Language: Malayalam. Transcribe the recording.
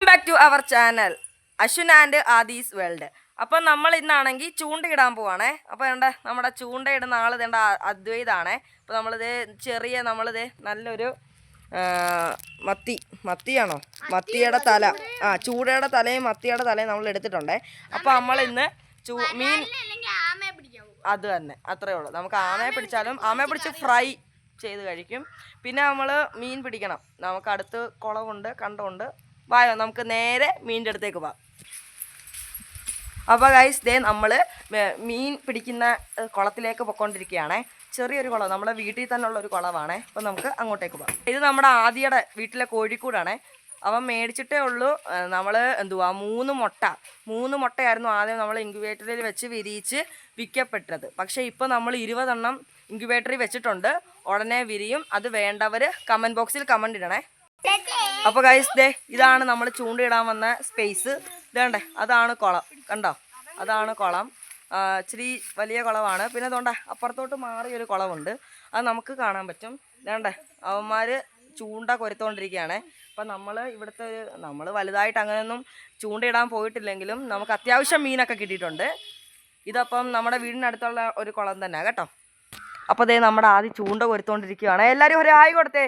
Back to our channel Ashwin and ആദീസ് വേൾഡ്. അപ്പം നമ്മൾ ഇന്നാണെങ്കിൽ ചൂണ്ടയിടാൻ പോവാണേ. അപ്പോൾ വേണ്ട നമ്മുടെ ചൂണ്ടയിടുന്ന ആൾ വേണ്ട അദ്വൈതാണേ. അപ്പോൾ നമ്മളിത് നമ്മളിത് നല്ലൊരു മത്തിയാണോ മത്തിയുടെ തല, ചൂടയുടെ തലയും മത്തിയുടെ തലയും നമ്മൾ എടുത്തിട്ടുണ്ടേ. അപ്പോൾ നമ്മൾ ഇന്ന് മീൻ അത് തന്നെ അത്രേ ഉള്ളൂ. നമുക്ക് ആമയെ പിടിച്ച് ഫ്രൈ ചെയ്ത് കഴിക്കും. പിന്നെ നമ്മൾ മീൻ പിടിക്കണം. നമുക്ക് അടുത്ത് കുളമുണ്ട്, കണ്ടമുണ്ട്. വായോ നമുക്ക് നേരെ മീനിൻ്റെ അടുത്തേക്ക് പോവാം. അപ്പോൾ ഗൈസ് ദേ നമ്മൾ മീൻ പിടിക്കുന്ന കുളത്തിലേക്ക് പൊയ്ക്കൊണ്ടിരിക്കുകയാണേ. ചെറിയൊരു കുളം, നമ്മുടെ വീട്ടിൽ തന്നെ ഉള്ള ഒരു കുളമാണേ. അപ്പോൾ നമുക്ക് അങ്ങോട്ടേക്ക് പോകാം. ഇത് നമ്മുടെ ആദിയുടെ വീട്ടിലെ കോഴിക്കൂടാണേ. അവൻ മേടിച്ചിട്ടേ ഉള്ളൂ. നമ്മൾ 3 മുട്ടയായിരുന്നു ആദ്യം നമ്മൾ ഇൻക്യുബേറ്ററിൽ വെച്ച് വിരിയിച്ച് വിൽക്കപ്പെട്ടത്. പക്ഷേ ഇപ്പോൾ നമ്മൾ 20 എണ്ണം ഇൻക്യുബേറ്ററിൽ വെച്ചിട്ടുണ്ട്. ഉടനെ വിരിയും. അത് വേണ്ടവർ കമൻറ്റ് ബോക്സിൽ കമൻറ്റ് ഇടണേ. അപ്പോൾ ഗൈസ് ദേ ഇതാണ് നമ്മൾ ചൂണ്ടയിടാൻ വന്ന സ്പേസ്. ഇതേണ്ടേ അതാണ് കുളം, കണ്ടോ? അതാണ് കുളം. ഇച്ചിരി വലിയ കുളമാണ്. പിന്നെ അതുകൊണ്ട് അപ്പുറത്തോട്ട് മാറിയൊരു കുളമുണ്ട്, അത് നമുക്ക് കാണാൻ പറ്റും. ഇതേണ്ടേ അവന്മാർ ചൂണ്ട കൊരുത്തോണ്ടിരിക്കുകയാണ്. അപ്പം നമ്മൾ വലുതായിട്ട് അങ്ങനെയൊന്നും ചൂണ്ടയിടാൻ പോയിട്ടില്ലെങ്കിലും നമുക്ക് അത്യാവശ്യം മീനൊക്കെ കിട്ടിയിട്ടുണ്ട്. ഇതപ്പം നമ്മുടെ വീടിനടുത്തുള്ള ഒരു കുളം തന്നെ കേട്ടോ. അപ്പോൾ ദേ നമ്മുടെ ആദ്യം ചൂണ്ട കൊരുത്തോണ്ടിരിക്കുകയാണ്. എല്ലാവരും ഒരു ഹായ് കൊടുത്തേ.